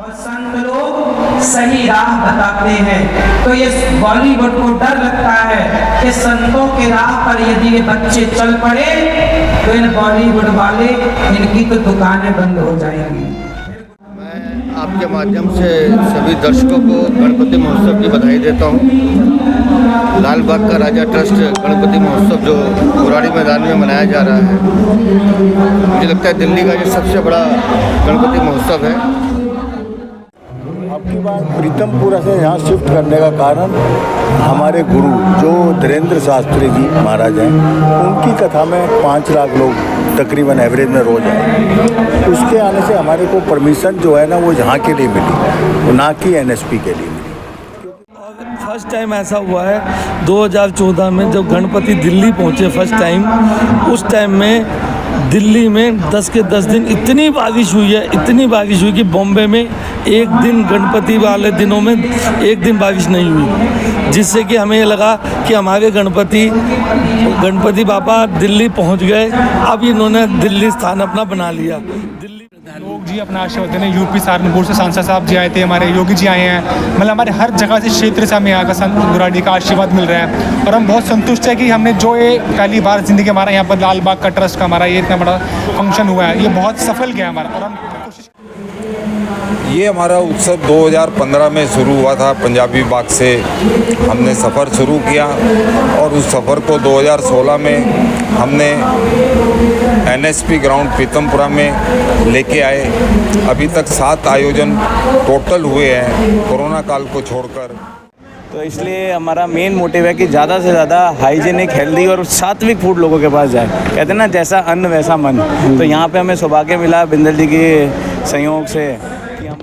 और संत लोग सही राह बताते हैं। तो ये बॉलीवुड को डर लगता है कि संतों के राह पर यदि ये बच्चे चल पड़े तो इन बॉलीवुड वाले इनकी तो दुकानें बंद हो जाएंगी। मैं आपके माध्यम से सभी दर्शकों को गणपति महोत्सव की बधाई देता हूँ। लाल बाग का राजा ट्रस्ट गणपति महोत्सव जो बुराड़ी मैदान में मनाया जा रहा है, मुझे लगता है दिल्ली का ये सबसे बड़ा गणपति महोत्सव है। आपकी बात प्रीतमपुरा से यहाँ शिफ्ट करने का कारण हमारे गुरु जो धीरेन्द्र शास्त्री जी महाराज हैं, उनकी कथा में 5 लाख लोग तकरीबन एवरेज में रोज आए। उसके आने से हमारे को परमिशन जो है ना वो यहाँ के लिए मिली, ना कि NSP के लिए मिली। फर्स्ट टाइम ऐसा हुआ है 2014 में जब गणपति दिल्ली पहुँचे फर्स्ट टाइम, उस टाइम में दिल्ली में 10 के 10 दिन इतनी बारिश हुई है, इतनी बारिश हुई कि बॉम्बे में एक दिन गणपति वाले दिनों में एक दिन बारिश नहीं हुई, जिससे कि हमें लगा कि हमारे गणपति बाबा दिल्ली पहुंच गए। अब इन्होंने दिल्ली स्थान अपना बना लिया। लोग जी अपना आशीर्वाद देने यूपी सहारनपुर से सांसद साहब जी आए थे, हमारे योगी जी आए हैं, मतलब हमारे हर जगह से क्षेत्र से हमें यहाँ का संत बुराड़ी का आशीर्वाद मिल रहा है। और हम बहुत संतुष्ट है कि हमने जो ये पहली बार ज़िंदगी हमारा यहाँ पर लाल बाग का ट्रस्ट का हमारा ये इतना बड़ा फंक्शन हुआ है, ये बहुत सफल गया हमारा। और हम कोशिश, ये हमारा उत्सव 2015 में शुरू हुआ था। पंजाबी बाग से हमने सफ़र शुरू किया और उस सफ़र को 2016 में हमने NSP ग्राउंड प्रीतमपुरा में लेके आए। अभी तक 7 आयोजन टोटल हुए हैं कोरोना काल को छोड़कर। तो इसलिए हमारा मेन मोटिव है कि ज़्यादा से ज़्यादा हाइजीनिक, हेल्दी और सात्विक फूड लोगों के पास जाए। कहते हैं ना, जैसा अन्न वैसा मन। तो यहाँ पे हमें सौभाग्य मिला बिंदल जी के सहयोग से कि हम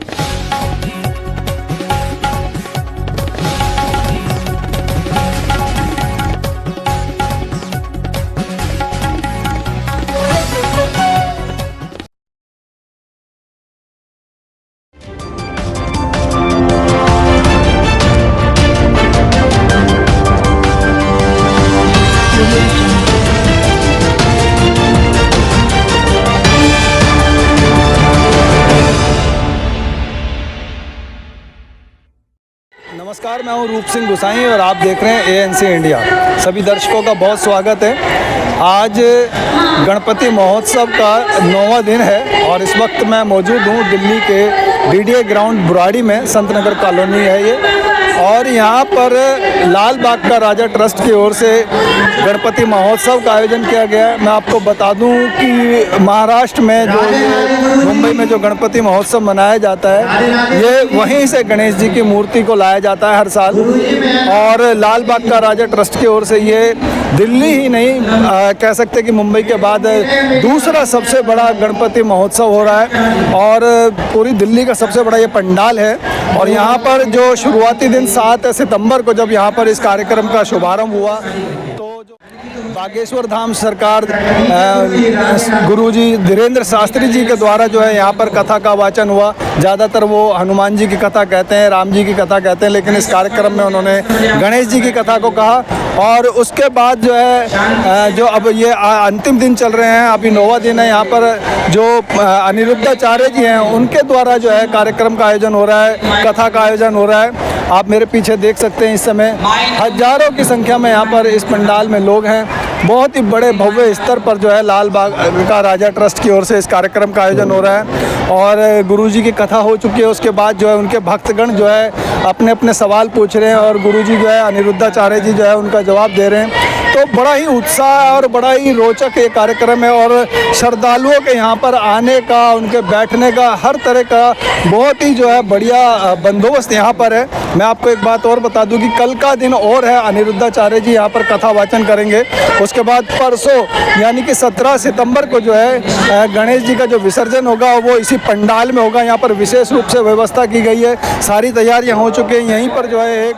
नमस्कार, मैं हूं रूप सिंह गुसाई और आप देख रहे हैं ANC इंडिया। सभी दर्शकों का बहुत स्वागत है। आज गणपति महोत्सव का 9वां दिन है और इस वक्त मैं मौजूद हूं दिल्ली के DDA ग्राउंड बुराड़ी में, संत नगर कॉलोनी है ये। और यहाँ पर लाल बाग का राजा ट्रस्ट की ओर से गणपति महोत्सव का आयोजन किया गया है। मैं आपको बता दूं कि महाराष्ट्र में जो मुंबई में जो गणपति महोत्सव मनाया जाता है, ये वहीं से गणेश जी की मूर्ति को लाया जाता है हर साल। और लाल बाग का राजा ट्रस्ट की ओर से ये दिल्ली ही नहीं कह सकते कि मुंबई के बाद दूसरा सबसे बड़ा गणपति महोत्सव हो रहा है और पूरी दिल्ली का सबसे बड़ा ये पंडाल है। और यहाँ पर जो शुरुआती दिन 7 सितंबर को जब यहाँ पर इस कार्यक्रम का शुभारंभ हुआ, तो जो बागेश्वर धाम सरकार गुरुजी धीरेन्द्र शास्त्री जी के द्वारा जो है यहाँ पर कथा का वाचन हुआ। ज़्यादातर वो हनुमान जी की कथा कहते हैं, राम जी की कथा कहते हैं, लेकिन इस कार्यक्रम में उन्होंने गणेश जी की कथा को कहा। और उसके बाद जो है जो अब ये अंतिम दिन चल रहे हैं, अभी 9वां दिन है, यहाँ पर जो अनिरुद्धाचार्य जी हैं उनके द्वारा जो है कार्यक्रम का आयोजन हो रहा है, कथा का आयोजन हो रहा है। आप मेरे पीछे देख सकते हैं इस समय हजारों की संख्या में यहाँ पर इस पंडाल में लोग हैं। बहुत ही बड़े भव्य स्तर पर जो है लाल बाग का राजा ट्रस्ट की ओर से इस कार्यक्रम का आयोजन हो रहा है। और गुरुजी की कथा हो चुकी है, उसके बाद जो है उनके भक्तगण जो है अपने अपने सवाल पूछ रहे हैं और गुरुजी जो है अनिरुद्धाचार्य जी जो है उनका जवाब दे रहे हैं। तो बड़ा ही उत्साह और बड़ा ही रोचक ये कार्यक्रम है। और श्रद्धालुओं के यहाँ पर आने का, उनके बैठने का, हर तरह का बहुत ही जो है बढ़िया बंदोबस्त यहाँ पर है। मैं आपको एक बात और बता दूं कि कल का दिन और है, अनिरुद्धाचार्य जी यहाँ पर कथा वाचन करेंगे। उसके बाद परसों यानी कि 17 सितंबर को जो है गणेश जी का जो विसर्जन होगा वो इसी पंडाल में होगा। यहाँ पर विशेष रूप से व्यवस्था की गई है, सारी तैयारियाँ हो चुकी हैं। यहीं पर जो है एक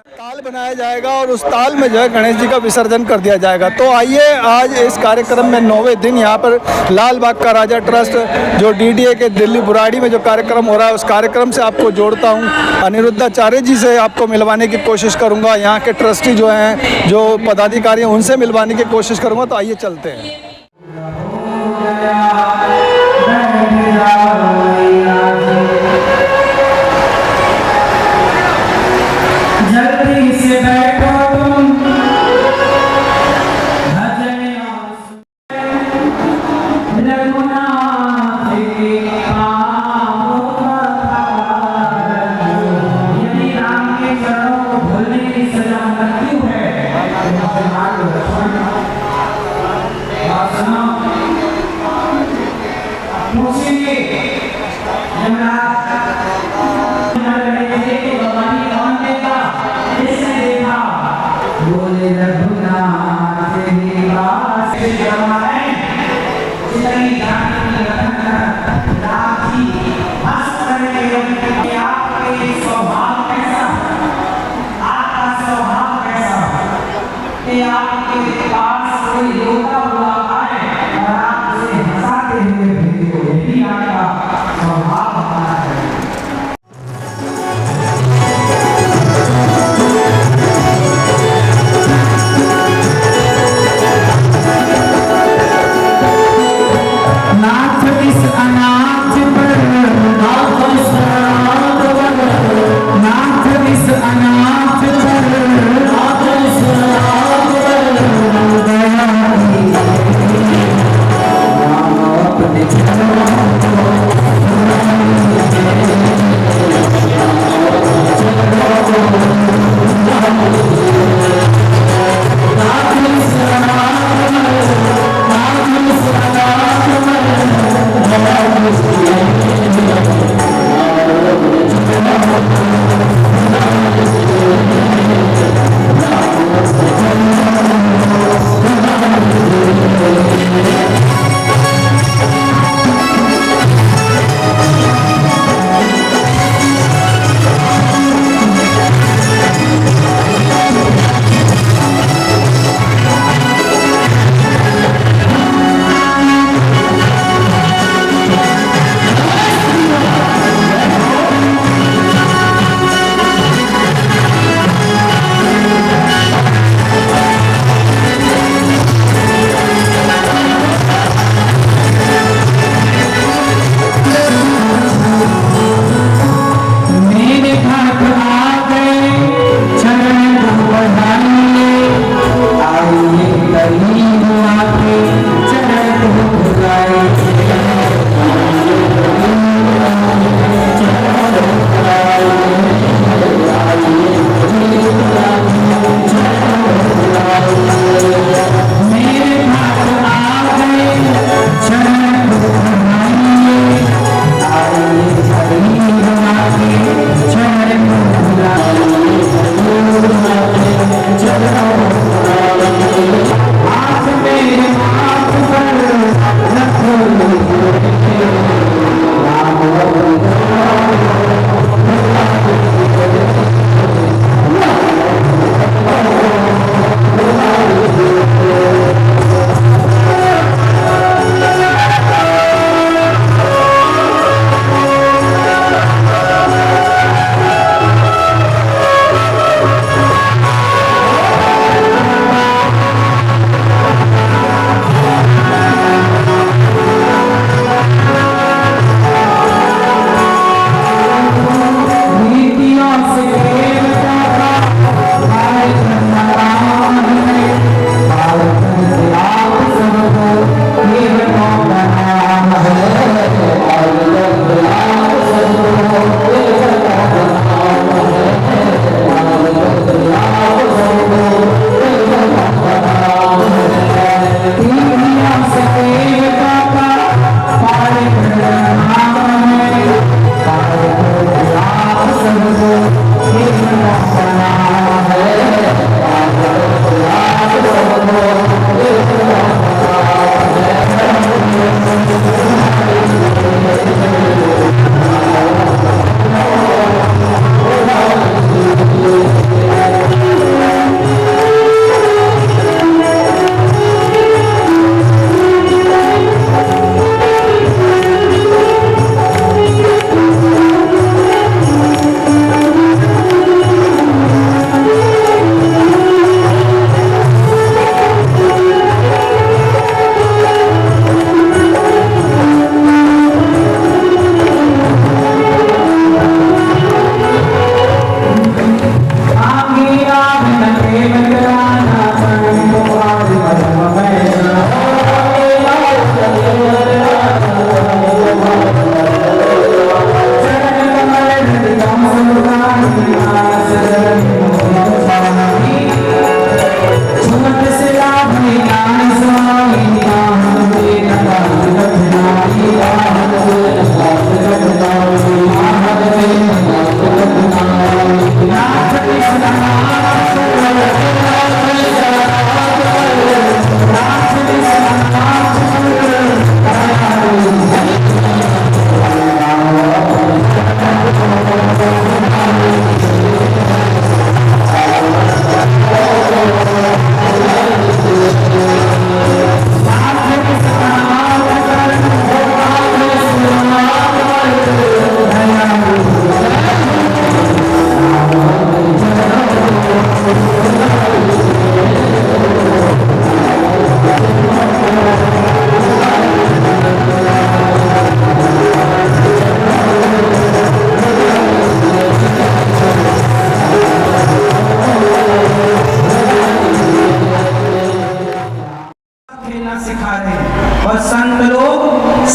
ताल बनाया जाएगा और उस ताल में जो है गणेश जी का विसर्जन कर दिया जाएगा। तो आइए आज इस कार्यक्रम में 9वें दिन यहाँ पर लाल बाग का राजा ट्रस्ट जो DDA के दिल्ली बुराड़ी में जो कार्यक्रम हो रहा है, उस कार्यक्रम से आपको जोड़ता हूँ। अनिरुद्धाचार्य जी से आपको मिलवाने की कोशिश करूँगा, यहाँ के ट्रस्टी जो हैं, जो पदाधिकारी हैं, उनसे मिलवाने की कोशिश करूँगा। तो आइए चलते हैं। रघुनाथ के पाँव पखार। यदि राम के चरणों को भूलने की सजा मृत्यु है, पूछेंगे बोले रघुनाथ के पास आपके स्वभाव कैसा, आपका स्वभाव कैसा कि आपके पास कोई रोता हुआ आए और आप उसे हंसाते हुए भेजो, यही आपका स्वभाव होना है।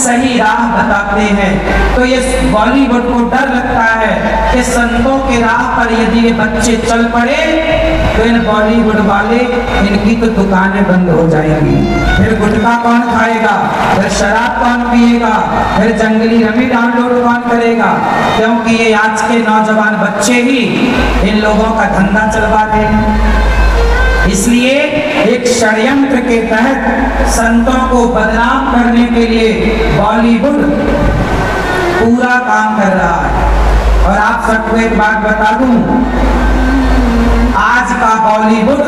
सही राह बताते हैं। तो ये बॉलीवुड को डर लगता है कि संतों के राह पर यदि ये बच्चे चल पड़े तो इन बॉलीवुड वाले इनकी तो दुकानें बंद हो जाएंगी। फिर गुटखा कौन खाएगा, फिर शराब कौन पिएगा, फिर जंगली रमी डाउनलोड कौन करेगा, क्योंकि ये आज के नौजवान बच्चे ही इन लोगों का धंधा चलवा रहे हैं। इसलिए एक षड्यंत्र के तहत संतों को बदनाम करने के लिए बॉलीवुड पूरा काम कर रहा है। और आप सबको एक बात बता दूं, आज का बॉलीवुड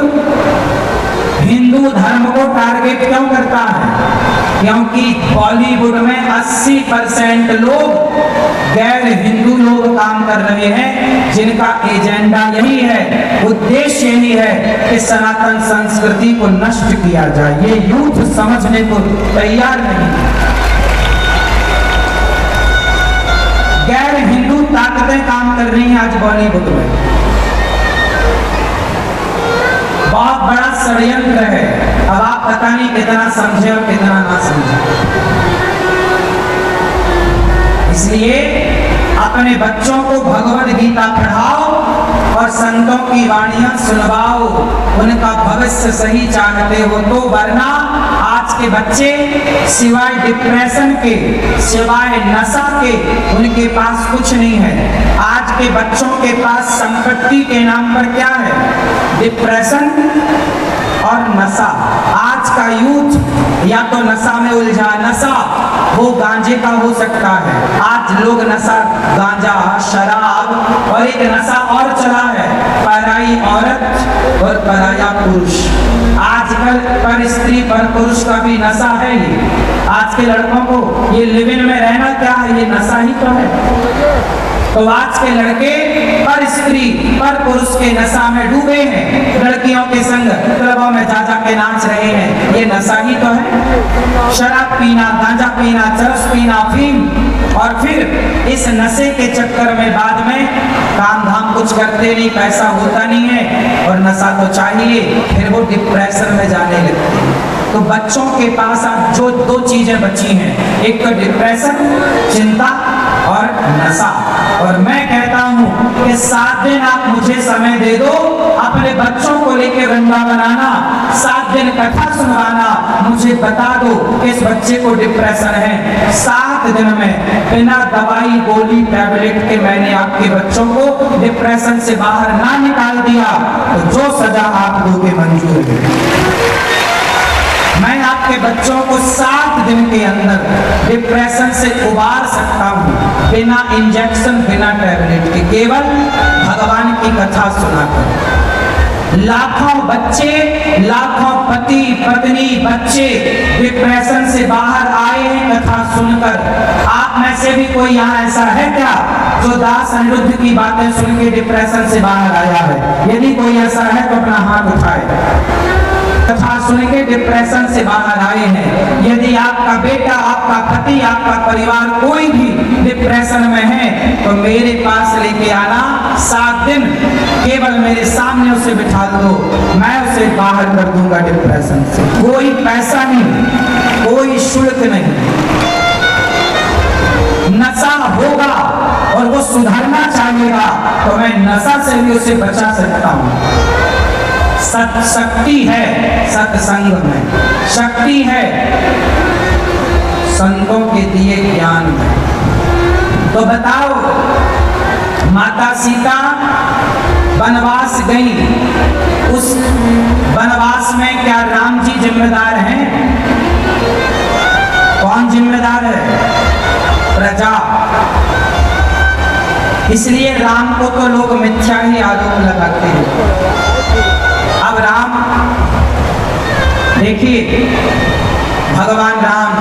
हिंदू धर्म को टारगेट क्यों करता है? क्योंकि बॉलीवुड में 80% लोग गैर हिंदू लोग काम कर रहे हैं, जिनका एजेंडा यही है, उद्देश्य यही है कि सनातन संस्कृति को नष्ट किया जाए। ये यूथ समझने को तैयार नहीं। गैर हिंदू ताकतें काम कर रही हैं आज बॉलीवुड में। बहुत बड़ा षड्यंत्र है। अब आप पता नहीं कितना समझे और कितना ना समझे। इसलिए अपने बच्चों को भगवद गीता पढ़ाओ और संतों की वाणियां सुनवाओ, उनका भविष्य सही चाहते हो तो, वरना आज के बच्चे सिवाय डिप्रेशन के, सिवाय नशा के, उनके पास कुछ नहीं है। आज के बच्चों के पास संपत्ति के नाम पर क्या है? डिप्रेशन और नशा। आज का यूथ या तो नशा में उलझा, नशा वो गांजे का हो सकता है। आज लोग नशा, गांजा, शराब, और एक नशा और चला है, पराई औरत और पराया पुरुष। आजकल पर स्त्री पर पुरुष का भी नशा है ही। आज के लड़कों को ये लिव इन में रहना क्या है? ये नशा ही तो है। तो आज के लड़के पर स्त्री पर पुरुष के नशा में डूबे हैं, लड़कियों के संग क्लबों में जा जा के नाच रहे हैं, ये नशा ही तो है। शराब पीना, गांजा पीना, चरस पीना, अफीम, और फिर इस नशे के चक्कर में बाद में काम धाम कुछ करते नहीं, पैसा होता नहीं है और नशा तो चाहिए, फिर वो डिप्रेशन में जाने लगते हैं। तो बच्चों के पास आज जो दो चीजें बची हैं, एक तो डिप्रेशन, चिंता, और नशा। और मैं कहता हूं कि 7 दिन आप मुझे समय दे दो, अपने बच्चों को लेकर वृंदावन आना, 7 दिन कथा सुनवाना, मुझे बता दो कि इस बच्चे को डिप्रेशन है। 7 दिन में बिना दवाई, गोली, टैबलेट के मैंने आपके बच्चों को डिप्रेशन से बाहर ना निकाल दिया तो जो सजा आप दोगे मंजूर है। मैं आपके बच्चों को 7 दिन के अंदर डिप्रेशन से उबार सकता हूं, बिना इंजेक्शन, बिना टैबलेट के, केवल भगवान की कथा सुनाकर। लाखों बच्चे, लाखों पति पत्नी बच्चे डिप्रेशन से बाहर आए हैं कथा सुनकर। आप में से भी कोई यहाँ ऐसा है क्या जो दास अनिरुद्ध की बातें सुन के डिप्रेशन से बाहर आया है? यदि कोई ऐसा है तो अपना हाथ उठाए। कथा सुन के डिप्रेशन से बाहर आए हैं। यदि आपका बेटा, आपका पति, आपका परिवार कोई भी डिप्रेशन में है तो मेरे पास लेके आना, 7 दिन केवल मेरे सामने उसे बिठा दो, मैं उसे बाहर कर दूंगा डिप्रेशन से। कोई पैसा नहीं, कोई शुल्क नहीं। नशा होगा और वो सुधरना चाहेगा तो मैं नशा से भी उसे बचा सकता हूँ। शक्ति है सत्संग में, शक्ति है संतों के दिए ज्ञान में। तो बताओ, माता सीता वनवास गई, उस वनवास में क्या राम जी जिम्मेदार हैं? कौन जिम्मेदार है? प्रजा। इसलिए राम को तो लोग मिथ्या ही आरोप लगाते हैं। अब राम, देखिए भगवान राम,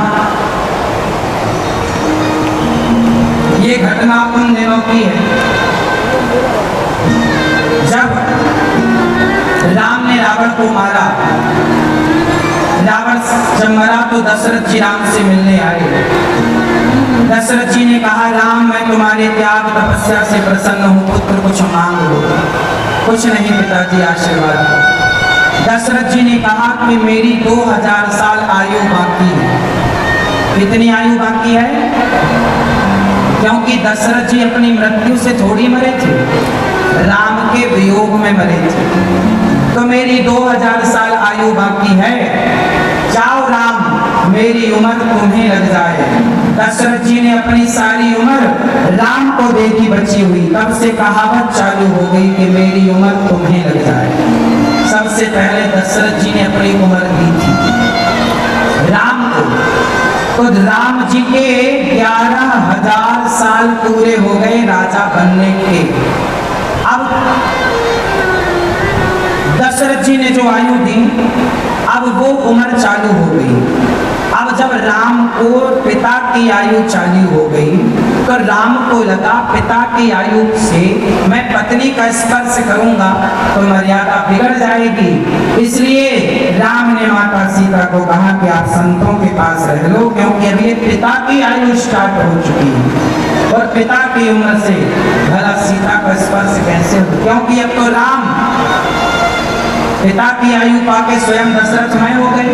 ये घटना उन दिनों की है जब राम ने रावण को मारा। रावण जब मरा तो दशरथ जी राम से मिलने आए। दशरथ जी ने कहा, राम मैं तुम्हारे त्याग तपस्या से प्रसन्न हूँ, पुत्र कुछ मांग लो। कुछ नहीं पिताजी, आशीर्वाद दो। दशरथ जी ने कहा कि मेरी 2000 साल आयु बाकी है, कितनी आयु बाकी है? क्योंकि दशरथ जी अपनी मृत्यु से थोड़ी मरे थे, राम के वियोग में मरे थे। तो मेरी 2000 साल आयु बाकी है, जाओ राम मेरी उम्र तुम्हें लग जाए। दशरथ जी ने अपनी सारी उम्र राम को दे दी बची हुई, तब से कहावत चालू हो गई कि मेरी उम्र तुम्हें लग जाए। सबसे पहले दशरथ जी ने अपनी उम्र दी थी राम को, तो राम जी के 11,000 साल पूरे हो गए राजा बनने के। अब दशरथ जी ने जो आयु दी, अब वो उम्र चालू हो गई। अब जब राम को पिता की आयु चालू हो गई, तो राम को लगा पिता की आयु से मैं पत्नी का स्पर्श करूंगा तो मर्यादा बिगड़ जाएगी। इसलिए राम ने माता सीता को कहा कि आप संतों के पास रह लो, क्योंकि अभी पिता की आयु स्टार्ट हो चुकी है और पिता की उम्र से भला सीता का स्पर्श कैसे हो, क्योंकि अब तो राम पिता की आयु पाके स्वयं दशरथमय हो गए।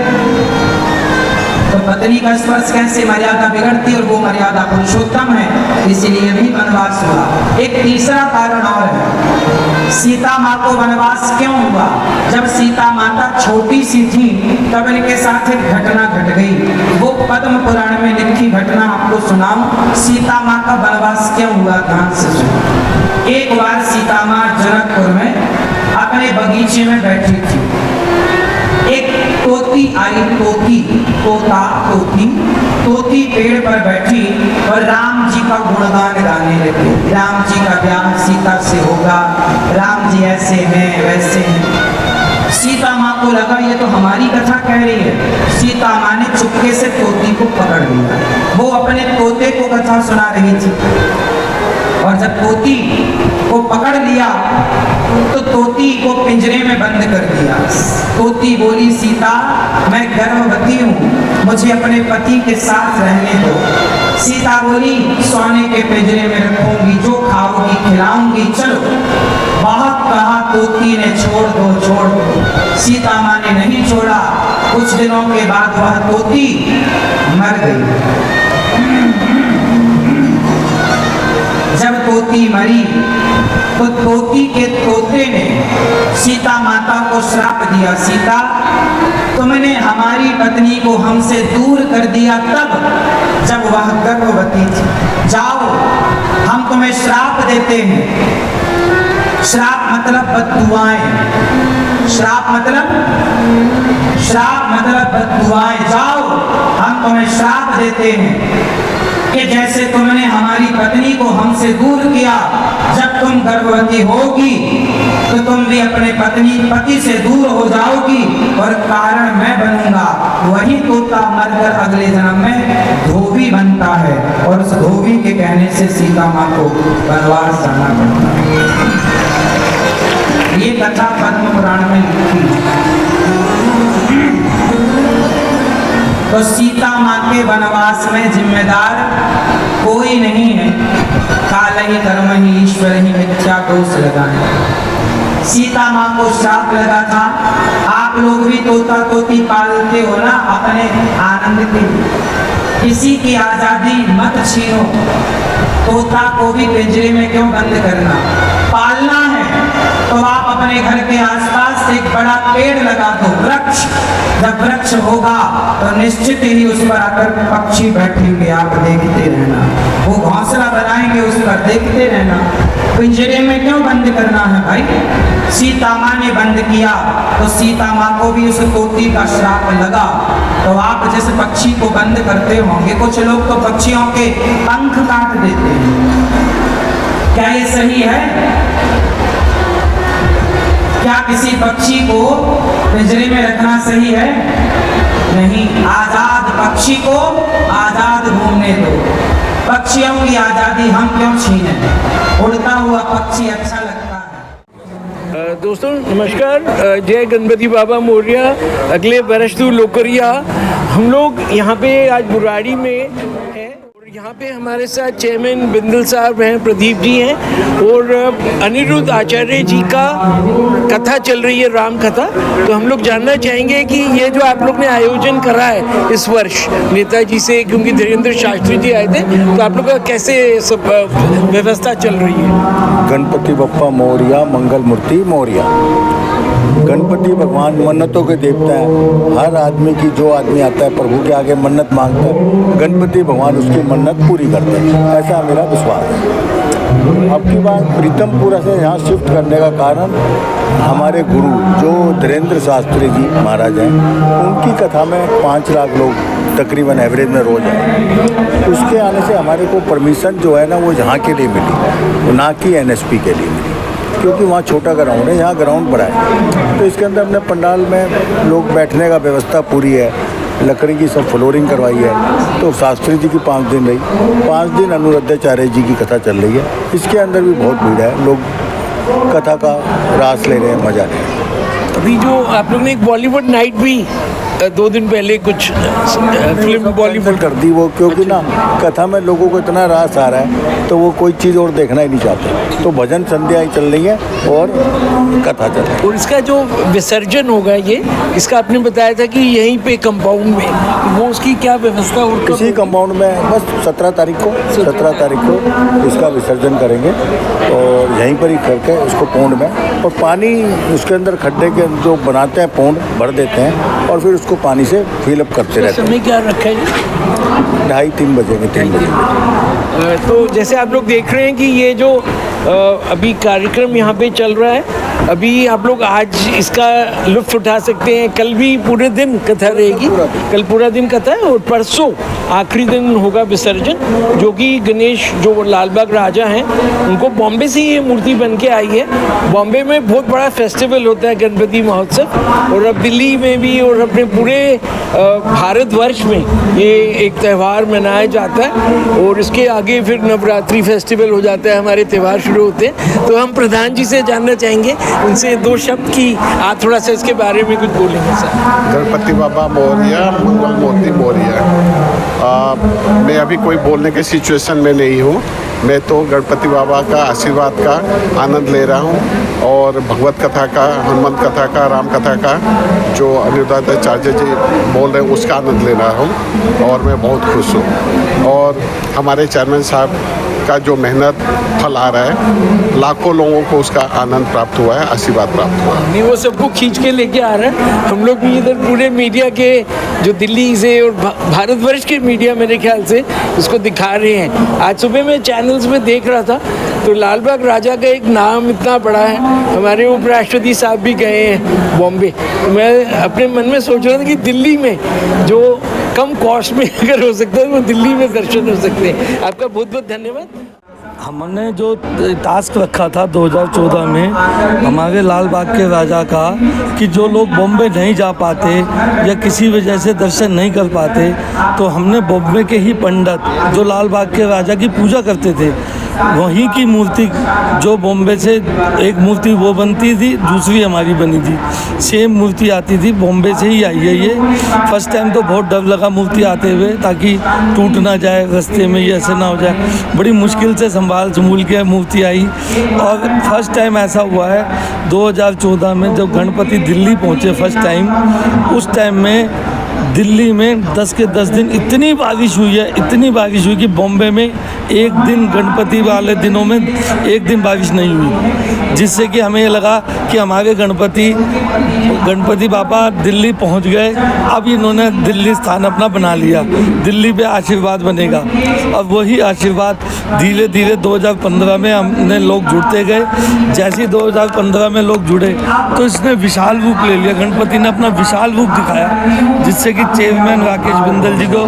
तो पत्नी का स्पर्श कैसे, मर्यादा बिगड़ती, और वो मर्यादा पुरुषोत्तम है, इसलिए भी वनवास हुआ। एक तीसरा कारण और है, सीता माँ को वनवास क्यों हुआ? जब सीता माता छोटी सी थी तब इनके साथ एक घटना घट गई। वो पद्म पुराण में लिखी घटना आपको सुनाऊं। सीता माँ का वनवास क्यों हुआ, ध्यान से सुनो। एक बार सीता माँ जनकपुर में अपने बगीचे में बैठी थी। एक तोती आई, तोती पेड़ पर बैठी और राम जी का गुणगान गाने लगी। राम जी का ब्याह सीता से होगा, राम जी ऐसे हैं वैसे हैं। सीता माँ को लगा ये तो हमारी कथा कह रही है। सीता माँ ने चुपके से तोती को पकड़ लिया, वो अपने तोते को कथा सुना रही थी। और जब तोती को पकड़ लिया तो तोती को पिंजरे में बंद कर दिया। तोती बोली, सीता मैं गर्भवती हूँ, मुझे अपने पति के साथ रहने दो। सीता बोली, सोने के पिंजरे में रखूंगी, जो खाओगी खिलाऊंगी, चलो। बहुत कहा, तोती ने छोड़ दो। सीता माँ ने नहीं छोड़ा। कुछ दिनों के बाद वह तोती मर गई। जब तोती मरी तो तोती के तोते ने सीता माता को श्राप दिया, सीता तुमने हमारी पत्नी को हमसे दूर कर दिया तब जब वह गर्भवती थी। जाओ हम तुम्हें श्राप देते हैं। श्राप मतलब बद्दुआएं, श्राप मतलब बद्दुआएं। जाओ हम तुम्हें श्राप देते हैं कि जैसे तुमने हमारी पत्नी को हमसे दूर किया, जब तुम गर्भवती होगी तो तुम भी अपने पति से दूर हो जाओगी और कारण मैं बनूंगा। वही तोता मरकर अगले जन्म में धोबी बनता है और उस धोबी के कहने से सीता माँ को वनवास जाना पड़ता है। ये कथा पद्म पुराण में लिखी। तो सीता माँ के वनवास में जिम्मेदार कोई नहीं है। काल ही कर्म ही ईश्वर ही मिथ्या दोष लगाए। सीता माँ को श्राप लगा था। आप लोग भी तोता तोती पालते हो ना अपने आनंद के लिए। किसी की आजादी मत छीनो। तोता को भी पिंजरे में क्यों बंद करना? पालना है तो आप अपने घर के आसपास एक बड़ा पेड़ लगा दो, वृक्ष। जब वृक्ष होगा तो निश्चित ही उस पर आकर पक्षी बैठेंगे, आप देखते रहना। वो घोंसला बनाएंगे, उस पर देखते रहना। पिंजरे में क्यों बंद करना है भाई? सीता माँ ने बंद किया तो सीता माँ को भी उस तोती का श्राप लगा। तो आप जिस पक्षी को बंद करते होंगे, कुछ लोग तो पक्षियों के पंख काट देते हैं। क्या ये सही है? क्या किसी पक्षी को पिंजरे में रखना सही है? नहीं। आजाद पक्षी को आजाद घूमने दो। पक्षियों की आजादी हम क्यों छीने? उड़ता हुआ पक्षी अच्छा लगता है। दोस्तों नमस्कार, जय गणपति बाबा मोरिया। अगले बरस तू लोकरिया। हम लोग यहाँ पे आज बुराड़ी में हैं और यहाँ पे हमारे साथ चेयरमैन बिंदल साहब हैं, प्रदीप जी हैं और अनिरुद्ध आचार्य जी का कथा चल रही है, राम कथा। तो हम लोग जानना चाहेंगे कि ये जो आप लोग ने आयोजन करा है इस वर्ष नेताजी से, क्योंकि धीरेन्द्र शास्त्री जी आए थे, तो आप लोग का कैसे सब व्यवस्था चल रही है? गणपति बप्पा मोरिया, मंगल मूर्ति मोरिया। गणपति भगवान मन्नतों के देवता हैं। हर आदमी की, जो आदमी आता है प्रभु के आगे मन्नत मांगता है, गणपति भगवान उसकी मन्नत पूरी करते हैं, ऐसा मेरा विश्वास है। अब की बात प्रीतमपुरा से यहाँ शिफ्ट करने का कारण हमारे गुरु जो धीरेन्द्र शास्त्री जी महाराज हैं, उनकी कथा में 5 लाख लोग तकरीबन एवरेज में रोज आए। उसके आने से हमारे को परमिशन जो है ना वो यहाँ के लिए मिली, ना कि NSP के लिए मिली, क्योंकि वहाँ छोटा ग्राउंड है, यहाँ ग्राउंड बड़ा है। तो इसके अंदर अपने पंडाल में लोग बैठने का व्यवस्था पूरी है, लकड़ी की सब फ्लोरिंग करवाई है। तो शास्त्री जी की 5 दिन रही, 5 दिन अनुरुद्धाचार्य जी की कथा चल रही है। इसके अंदर भी बहुत भीड़ है, लोग कथा का रास ले रहे हैं, मजा ले रहे हैं। अभी जो आप लोग ने एक बॉलीवुड नाइट भी 2 दिन पहले कुछ फिल्म बॉलीवुड कर दी वो, क्योंकि ना कथा में लोगों को इतना रास आ रहा है तो वो कोई चीज़ और देखना ही नहीं चाहते। तो भजन संध्या ही चल रही है और कथा चल रही है। और इसका जो विसर्जन होगा, ये इसका आपने बताया था कि यहीं पे कंपाउंड में, वो उसकी क्या व्यवस्था? और किसी कंपाउंड में बस 17 तारीख को इसका विसर्जन करेंगे और यहीं पर ही करके उसको पौंड में, और पानी उसके अंदर खड्डे के जो बनाते हैं पौंड भर देते हैं और फिर उसको पानी से फिलअप करते रहते हैं। समय क्या रखा है? 2:30-3 बजे के 3 बजे। तो जैसे आप लोग देख रहे हैं कि ये जो अभी कार्यक्रम यहाँ पे चल रहा है, अभी आप लोग आज इसका लुत्फ उठा सकते हैं। कल भी पूरे दिन कथा रहेगी, कल पूरा दिन कथा है, और परसों आखिरी दिन होगा विसर्जन, जो कि गणेश जो लालबाग राजा हैं उनको बॉम्बे से ये मूर्ति बन के आई है। बॉम्बे में बहुत बड़ा फेस्टिवल होता है गणपति महोत्सव, और अब दिल्ली में भी और अपने पूरे भारतवर्ष में ये एक त्यौहार मनाया जाता है। और इसके आगे फिर नवरात्रि फेस्टिवल हो जाता है, हमारे त्यौहार शुरू होते हैं। तो हम प्रधान जी से जानना चाहेंगे, उनसे 2 शब्द की आप थोड़ा सा इसके बारे में कुछ बोलेंगे सर। गणपति बाबा मोरिया, मंगल मूर्ति मोरिया। मैं अभी कोई बोलने के सिचुएशन में नहीं हूँ। मैं तो गणपति बाबा का आशीर्वाद का आनंद ले रहा हूँ और भगवत कथा का, हनुमत कथा का, राम कथा का जो अनिरुद्धाचार्य जी बोल रहे हैं उसका आनंद ले रहा हूँ और मैं बहुत खुश हूँ। और हमारे चेयरमैन साहब का जो मेहनत फल आ रहा है, लाखों लोगों को उसका आनंद प्राप्त हुआ है, आशीर्वाद प्राप्त हुआ है। नहीं, वो सबको खींच के लेके आ रहा है। हम लोग भी इधर पूरे मीडिया के जो दिल्ली से और भारतवर्ष के मीडिया मेरे ख्याल से उसको दिखा रहे हैं। आज सुबह मैं चैनल्स में देख रहा था तो लालबाग राजा का एक नाम इतना बड़ा है, हमारे उपराष्ट्रपति साहब भी गए हैं बॉम्बे। तो मैं अपने मन में सोच रहा था कि दिल्ली में जो कम कॉस्ट में अगर हो सकता है वो दिल्ली में दर्शन हो सकते हैं। आपका बहुत बहुत धन्यवाद। हमने जो टास्क रखा था 2014 में हमारे लाल बाग के राजा का, कि जो लोग बॉम्बे नहीं जा पाते या किसी वजह से दर्शन नहीं कर पाते, तो हमने बॉम्बे के ही पंडित जो लाल बाग के राजा की पूजा करते थे, वहीं की मूर्ति जो बॉम्बे से एक मूर्ति वो बनती थी, दूसरी हमारी बनी थी, सेम मूर्ति आती थी, बॉम्बे से ही आई है ये। फर्स्ट टाइम तो बहुत डर लगा मूर्ति आते हुए, ताकि टूट ना जाए रास्ते में, ये ऐसे ना हो जाए। बड़ी मुश्किल से संभाल संभूल के मूर्ति आई। और फर्स्ट टाइम ऐसा हुआ है 2014 में जब गणपति दिल्ली पहुँचे फर्स्ट टाइम, उस टाइम में दिल्ली में 10 के 10 दिन इतनी बारिश हुई है, इतनी बारिश हुई कि बॉम्बे में एक दिन गणपति वाले दिनों में एक दिन बारिश नहीं हुई, जिससे कि हमें ये लगा कि हमारे गणपति बाबा दिल्ली पहुंच गए। अब इन्होंने दिल्ली स्थान अपना बना लिया, दिल्ली पे आशीर्वाद बनेगा। और वही आशीर्वाद धीरे धीरे 2015 में हमने लोग जुड़ते गए। जैसे ही 2015 में लोग जुड़े तो इसने विशाल रूप ले लिया, गणपति ने अपना विशाल रूप दिखाया, जिससे कि चेयरमैन राकेश बिंदल जी को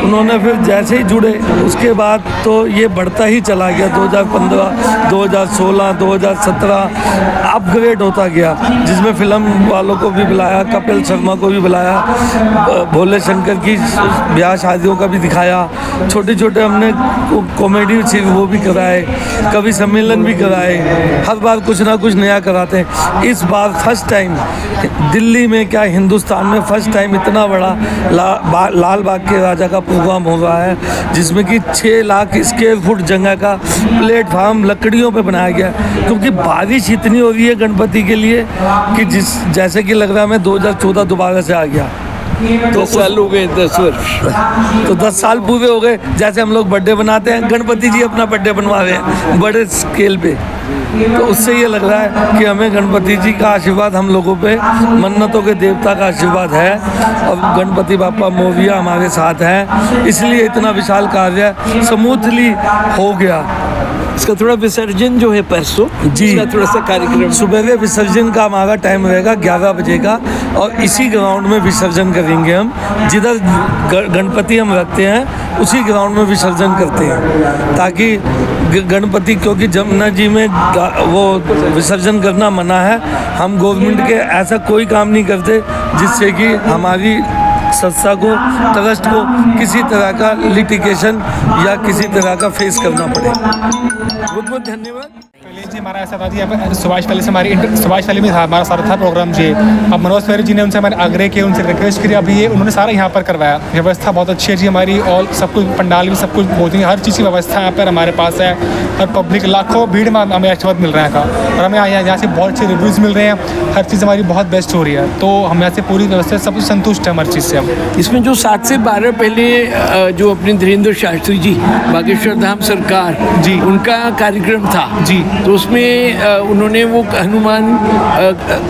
उन्होंने फिर जैसे ही जुड़े उसके बाद तो तो ये बढ़ता ही चला गया। 2015, 2016, 2017 अपग्रेड होता गया, जिसमें फिल्म वालों को भी बुलाया, कपिल शर्मा को भी बुलाया, भोले शंकर की ब्याह शादियों का भी दिखाया, छोटे छोटे हमने कॉमेडी से वो भी कराए, कवि सम्मेलन भी कराए, हर बार कुछ ना कुछ नया कराते हैं। इस बार फर्स्ट टाइम दिल्ली में क्या हिंदुस्तान में फर्स्ट टाइम इतना बड़ा लाल बाग के राजा का प्रोग्राम हो रहा है, जिसमें कि 6 लाख स्क्वायर फुट जगह का प्लेटफार्म लकड़ियों पे बनाया गया, क्योंकि बारिश इतनी हो रही है गणपति के लिए कि जैसे कि लग रहा है मैं 2014 दोबारा से आ गया। तो 10 साल हो गए, 10 वर्ष, तो 10 साल पूरे हो गए। जैसे हम लोग बर्थडे बनाते हैं, गणपति जी अपना बर्थडे बनवा रहे हैं बड़े स्केल पे। तो उससे ये लग रहा है कि हमें गणपति जी का आशीर्वाद हम लोगों पे, मन्नतों के देवता का आशीर्वाद है, और गणपति बापा मोरिया हमारे साथ हैं, इसलिए इतना विशाल कार्य स्मूथली हो गया। इसका थोड़ा विसर्जन जो है परसों जी, इसका थोड़ा सा कार्यक्रम सुबह में विसर्जन का हमारा टाइम रहेगा 11 बजे का, और इसी ग्राउंड में विसर्जन करेंगे हम। जिधर गणपति हम रखते हैं उसी ग्राउंड में विसर्जन करते हैं, ताकि गणपति, क्योंकि जमुना जी में वो विसर्जन करना मना है। हम गवर्नमेंट के ऐसा कोई काम नहीं करते जिससे कि हमारी संस्था को, ट्रस्ट को किसी तरह का लिटिगेशन या किसी तरह का फेस करना पड़े। बहुत बहुत धन्यवाद। पहले जी हमारा ऐसा था जी, अब सुभाष वाले से सुभाष वाले में था हमारा सारा था प्रोग्राम जी। अब मनोज फेरी जी ने उनसे हमारे आग्रह किए, उनसे रिक्वेस्ट करी, अभी ये उन्होंने सारा यहाँ पर करवाया। व्यवस्था बहुत अच्छी है जी हमारी, और सब कुछ पंडाल भी सब कुछ बहुत ही, हर चीज़ की व्यवस्था यहाँ पर हमारे पास है, और पब्लिक लाखों भीड़ में हमें आशीर्वाद मिल रहा है का, और हमें यहाँ से बहुत अच्छे रिव्यूज़ मिल रहे हैं, हर चीज़ हमारी बहुत बेस्ट हो रही है। तो हम यहाँ से पूरी व्यवस्था सब कुछ संतुष्ट है हमारी चीज़ से। हम इसमें जो 7 से 12 पहले जो अपने धीरेन्द्र शास्त्री जी बागेश्वर धाम सरकार जी, उनका कार्यक्रम था जी, तो उसमें उन्होंने वो हनुमान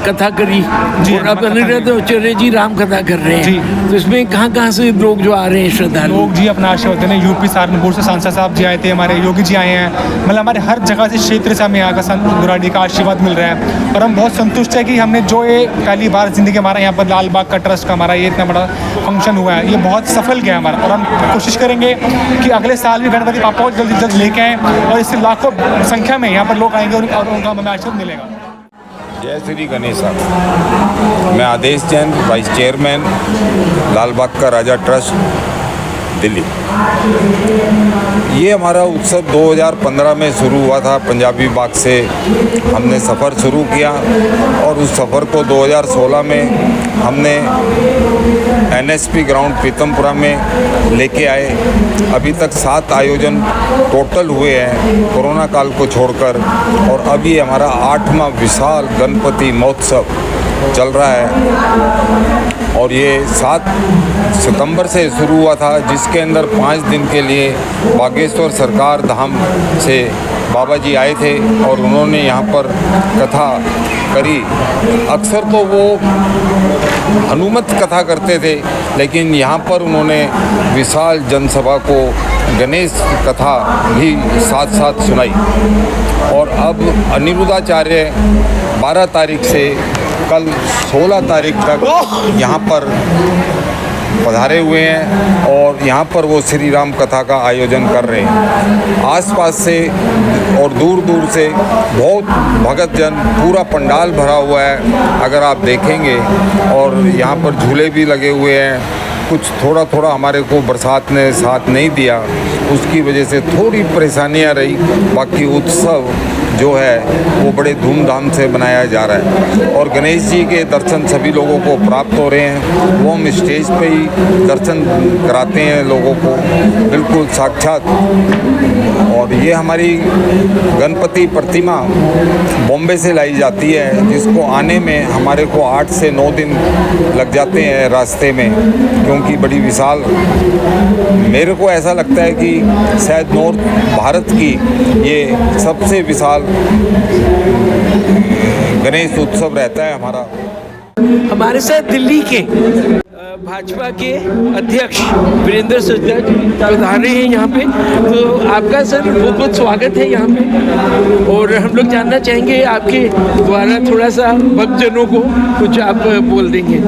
कथा करी जी, और अब अनिरुद्ध आचार्य जी राम कथा कर रहे हैं जी। तो इसमें कहाँ से लोग जो आ रहे हैं श्रद्धालु लोग जी अपना आशीर्वाद देने, यूपी सहारनपुर से सांसद साहब जी आए थे, हमारे योगी जी आए हैं, मतलब हमारे हर जगह से क्षेत्र से हमें यहाँ का संत गुराड़ी का आशीर्वाद मिल रहा है, और हम बहुत संतुष्ट है कि हमने जो ये पहली बार जिंदगी हमारा यहाँ पर लाल बाग का ट्रस्ट का हमारा ये इतना बड़ा फंक्शन हुआ है, ये बहुत सफल गया हमारा, और हम कोशिश करेंगे कि अगले साल भी गणपति पापा को जल्दी जल्द लेके आएँ, और इससे लाखों संख्या में यहाँ पर लोग आएंगे और उनका हमें आशीर्वाद मिलेगा। जय श्री गणेशा। मैं आदेश जैन, वाइस चेयरमैन लाल बाग का राजा ट्रस्ट दिल्ली। ये हमारा उत्सव 2015 में शुरू हुआ था, पंजाबी बाग से हमने सफ़र शुरू किया, और उस सफ़र को 2016 में हमने NSP ग्राउंड पीतमपुरा में लेके आए। अभी तक 7 आयोजन टोटल हुए हैं कोरोना काल को छोड़कर, और अभी हमारा 8वां विशाल गणपति महोत्सव चल रहा है, और ये 7 सितंबर से शुरू हुआ था, जिसके अंदर 5 दिन के लिए बागेश्वर सरकार धाम से बाबा जी आए थे, और उन्होंने यहाँ पर कथा करी। अक्सर तो वो हनुमत कथा करते थे, लेकिन यहाँ पर उन्होंने विशाल जनसभा को गणेश कथा भी साथ साथ सुनाई। और अब अनिरुद्धाचार्य 12 तारीख से कल 16 तारीख तक यहाँ पर पधारे हुए हैं, और यहाँ पर वो श्री राम कथा का आयोजन कर रहे हैं। आसपास से और दूर दूर से बहुत भगत जन, पूरा पंडाल भरा हुआ है अगर आप देखेंगे, और यहाँ पर झूले भी लगे हुए हैं। कुछ थोड़ा थोड़ा हमारे को बरसात ने साथ नहीं दिया, उसकी वजह से थोड़ी परेशानियाँ रही, बाकी उत्सव जो है वो बड़े धूमधाम से मनाया जा रहा है, और गणेश जी के दर्शन सभी लोगों को प्राप्त हो रहे हैं। वो हम स्टेज पे ही दर्शन कराते हैं लोगों को, बिल्कुल साक्षात। और ये हमारी गणपति प्रतिमा बॉम्बे से लाई जाती है, जिसको आने में हमारे को 8 से 9 दिन लग जाते हैं रास्ते में, क्योंकि बड़ी विशाल, मेरे को ऐसा लगता है कि शायद नॉर्थ भारत की ये सबसे विशाल गणेश उत्सव रहता है हमारा। हमारे साथ दिल्ली के भाजपा के अध्यक्ष वीरेंद्र सज्जा जी पधारे हैं यहाँ पे, तो आपका सर बहुत बहुत स्वागत है यहाँ पे। और हम लोग जानना चाहेंगे आपके द्वारा थोड़ा सा भक्तजनों को कुछ आप बोल देंगे।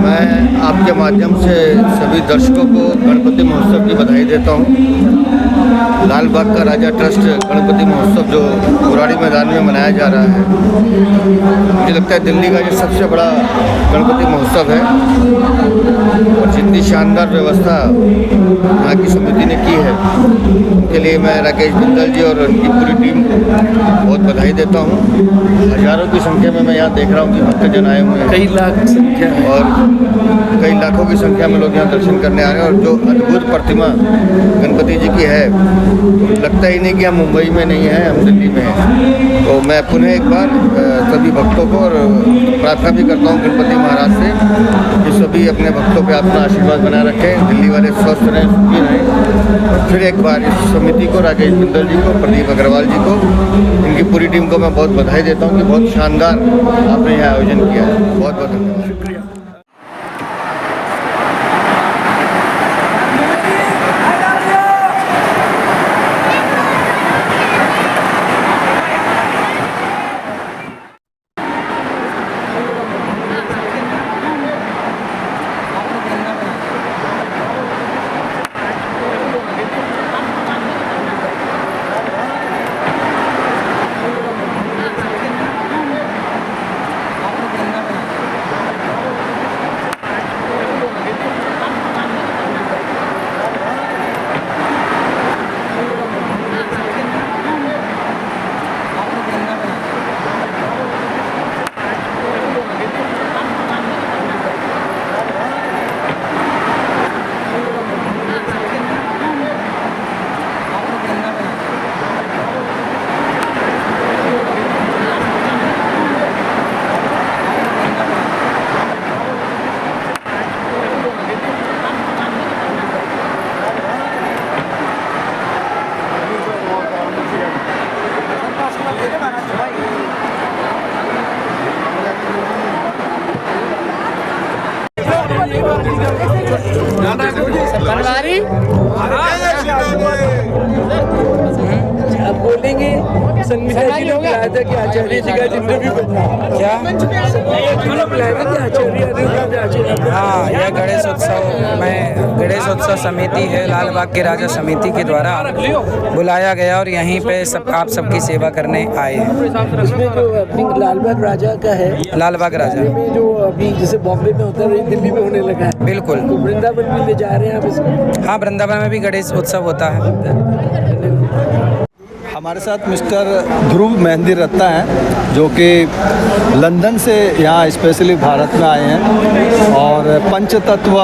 मैं आपके माध्यम से सभी दर्शकों को गणपति महोत्सव की बधाई देता हूँ। लाल बाग का राजा ट्रस्ट गणपति महोत्सव जो बुराड़ी मैदान में मनाया जा रहा है, मुझे लगता है दिल्ली का ये सबसे बड़ा गणपति महोत्सव है। और जितनी शानदार व्यवस्था यहाँ की समिति ने की है, उनके लिए मैं राकेश बिंदल जी और उनकी पूरी टीम को बहुत बधाई देता हूँ। हज़ारों की संख्या में मैं यहाँ देख रहा हूँ कि भक्तजन आए हुए हैं, कई लाख संख्या और कई लाखों की संख्या में लोग यहाँ दर्शन करने आ रहे हैं। और जो अद्भुत प्रतिमा गणपति जी की है, लगता ही नहीं कि हम मुंबई में नहीं हैं, हम दिल्ली में हैं। तो मैं पुनः एक बार सभी भक्तों को और प्रार्थना भी करता हूँ गणपति महाराज से कि सभी अपने भक्तों पे अपना आशीर्वाद बनाए रखें, दिल्ली वाले स्वस्थ रहें, सुखी रहें। और फिर एक बार इस समिति को, राकेश बिंदल जी को, प्रदीप अग्रवाल जी को, इनकी पूरी टीम को मैं बहुत बधाई देता हूँ कि बहुत शानदार आपने यहाँ आयोजन किया है। बहुत बहुत धन्यवाद। बनवारी आप बोलेंगे संविदा जी ने बुलाया था कि आचार्य जी का इंटरव्यू क्या हाँ, यह गणेश उत्सव में गणेश उत्सव समिति है, लाल बाग के राजा समिति के द्वारा बुलाया गया और यहीं पे सब आप सबकी सेवा करने आए हैं। इसमें जो अपनी लाल बाग राजा का है, लाल बाग राजा में जो अभी जैसे बॉम्बे में होता है दिल्ली में होने लगा है, बिल्कुल। तो वृंदावन भी ले जा रहे हैं आप इसको? हाँ, वृंदावन में भी गणेश उत्सव होता है। हमारे साथ मिस्टर ध्रुव मेहंदी रत्ता हैं, जो कि लंदन से यहाँ स्पेशली भारत में आए हैं और पंचतत्व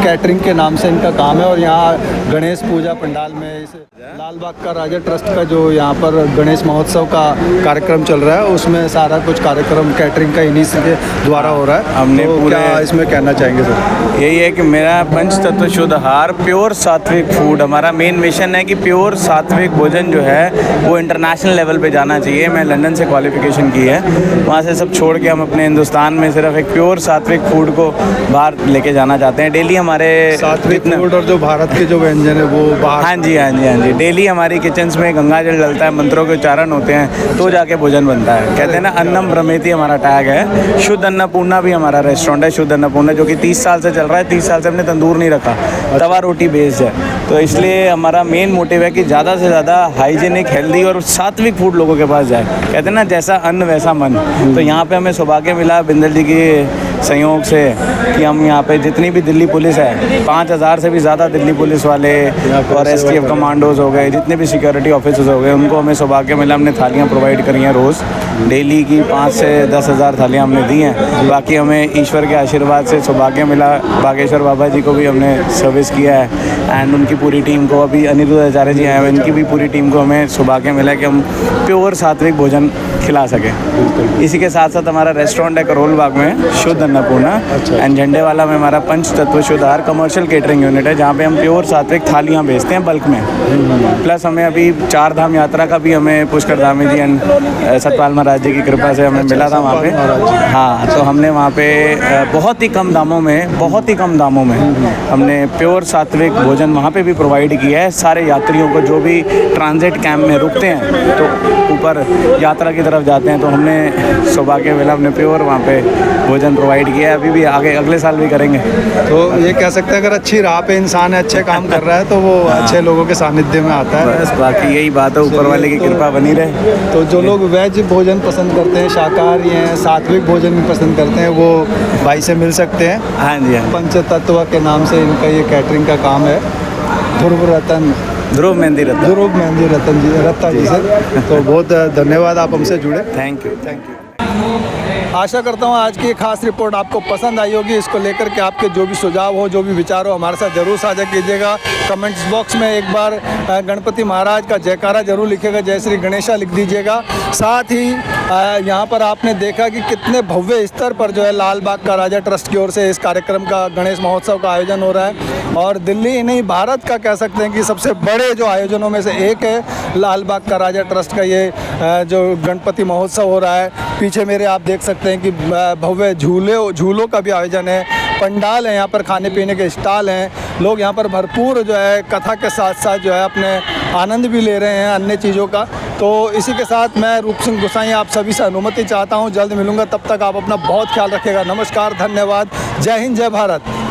कैटरिंग के नाम से इनका काम है। और यहाँ गणेश पूजा पंडाल में इस लाल बाग का राजा ट्रस्ट का जो यहाँ पर गणेश महोत्सव का कार्यक्रम चल रहा है, उसमें सारा कुछ कार्यक्रम कैटरिंग का इन्हीं के द्वारा हो रहा है। हमने तो पूरे क्या इसमें कहना चाहेंगे सर? यही है कि मेरा पंचतत्व शुद्ध आहार, प्योर सात्विक फूड, हमारा मेन मिशन है कि प्योर सात्विक भोजन जो है वो इंटरनेशनल लेवल पे जाना चाहिए। मैं लंदन से क्वालिफिकेशन की है, वहाँ से सब छोड़ के हम अपने हिंदुस्तान में सिर्फ एक प्योर सात्विक फूड को बाहर लेके जाना चाहते हैं। डेली हमारे सात्विक फूड और जो भारत के जो व्यंजन है वो बाहर। हाँ जी, हाँ जी, हाँ जी। डेली हमारी किचन्स में गंगा जल डलता है, मंत्रों के उच्चारण होते हैं, तो जाके भोजन बनता है। कहते हैं ना, अन्नम ब्रह्मेति हमारा टैग है। शुद्ध अन्नपूर्णा भी हमारा रेस्टोरेंट है, शुद्ध अन्नपूर्णा, जो कि 30 साल से चल रहा है। 30 साल से हमने तंदूर नहीं रखा, तवा रोटी बेस्ड है। तो इसलिए हमारा मेन मोटिव है कि ज़्यादा से ज़्यादा हाइजीनिक, हेल्दी और सात्विक फूड लोगों के पास जाए। कहते हैं ना, जैसा अन्न वैसा मन। तो यहाँ पे हमें सौभाग्य मिला बिंदल जी के सहयोग से कि हम यहाँ पे जितनी भी दिल्ली पुलिस है, 5000 से भी ज़्यादा दिल्ली पुलिस वाले और STF कमांडोज हो गए, जितने भी सिक्योरिटी ऑफिसर्स हो गए, उनको हमें सौभाग्य मिला। हमने थालियाँ प्रोवाइड करी हैं रोज़, डेली की 5 से 10 हज़ार थालियाँ हमने दी हैं। बाकी हमें ईश्वर के आशीर्वाद से सौभाग्य मिला, बागेश्वर बाबा जी को भी हमने सर्विस किया है एंड उनकी पूरी टीम को, अभी अनिरुद्ध आचार्य जी आए हैं, इनकी भी पूरी टीम को हमें सौभाग्य मिला कि हम प्योर सात्विक भोजन खिला सकें। इसी के साथ साथ हमारा रेस्टोरेंट है करोल बाग में, शुद्ध अन्नपूर्णा, एंड झंडेवाला में हमारा पंच तत्व शुद्ध आहार कमर्शियल केटरिंग यूनिट है, जहाँ पे हम प्योर सात्विक थालियाँ बेचते हैं बल्क में। प्लस हमें अभी 4 धाम यात्रा का भी हमें पुष्कर धामी जी एंड सतपाल महाराज जी की कृपा से हमें मिला था वहाँ पे। हाँ, तो हमने वहाँ पे बहुत ही कम दामों में हमने प्योर सात्विक भोजन वहाँ पे भी प्रोवाइड किया है सारे यात्रियों को, जो भी ट्रांजिट कैंप में रुकते हैं तो ऊपर यात्रा की तरफ जाते हैं। तो हमने सौभाग्य मिला, हमने प्योर वहाँ पे भोजन प्रोवाइड किया है। अभी भी आगे अगले साल भी करेंगे। तो ये कह सकते हैं अगर अच्छी राह पे इंसान है, अच्छे काम कर रहा है तो वो अच्छे लोगों के सानिध्य में आता है। बस बाकी यही बात है, ऊपर वाले की कृपा बनी रहे। तो जो लोग वेज भोजन पसंद करते हैं, शाकाहारी हैं, सात्विक भोजन भी पसंद करते हैं, वो भाई से मिल सकते हैं। हाँ जी, हाँ। पंचतत्व के नाम से इनका ये कैटरिंग का काम है। ध्रुव मेहंदी रतन जी रत्ता जी से तो बहुत धन्यवाद, आप हमसे जुड़े। Thank you. आशा करता हूँ आज की ये खास रिपोर्ट आपको पसंद आई होगी। इसको लेकर के आपके जो भी सुझाव हो, जो भी विचार हो, हमारे साथ जरूर साझा कीजिएगा। कमेंट्स बॉक्स में एक बार गणपति महाराज का जयकारा जरूर लिखिएगा, जय श्री गणेशा लिख दीजिएगा। साथ ही यहाँ पर आपने देखा कि कितने भव्य स्तर पर जो है लाल बाग का राजा ट्रस्ट की ओर से इस कार्यक्रम का, गणेश महोत्सव का आयोजन हो रहा है। और दिल्ली ही नहीं, भारत का कह सकते हैं कि सबसे बड़े जो आयोजनों में से एक है लाल बाग का राजा ट्रस्ट का ये जो गणपति महोत्सव हो रहा है। पीछे मेरे आप देख सकते हैं कि भव्य झूलों का भी आयोजन है, पंडाल है, यहाँ पर खाने पीने के स्टॉल हैं। लोग यहाँ पर भरपूर जो है कथा के साथ साथ जो है अपने आनंद भी ले रहे हैं अन्य चीज़ों का। तो इसी के साथ मैं रूप सिंह गोसाई आप सभी से अनुमति चाहता हूँ। जल्द मिलूंगा, तब तक आप अपना बहुत ख्याल रखिएगा। नमस्कार, धन्यवाद, जय हिंद, जय भारत।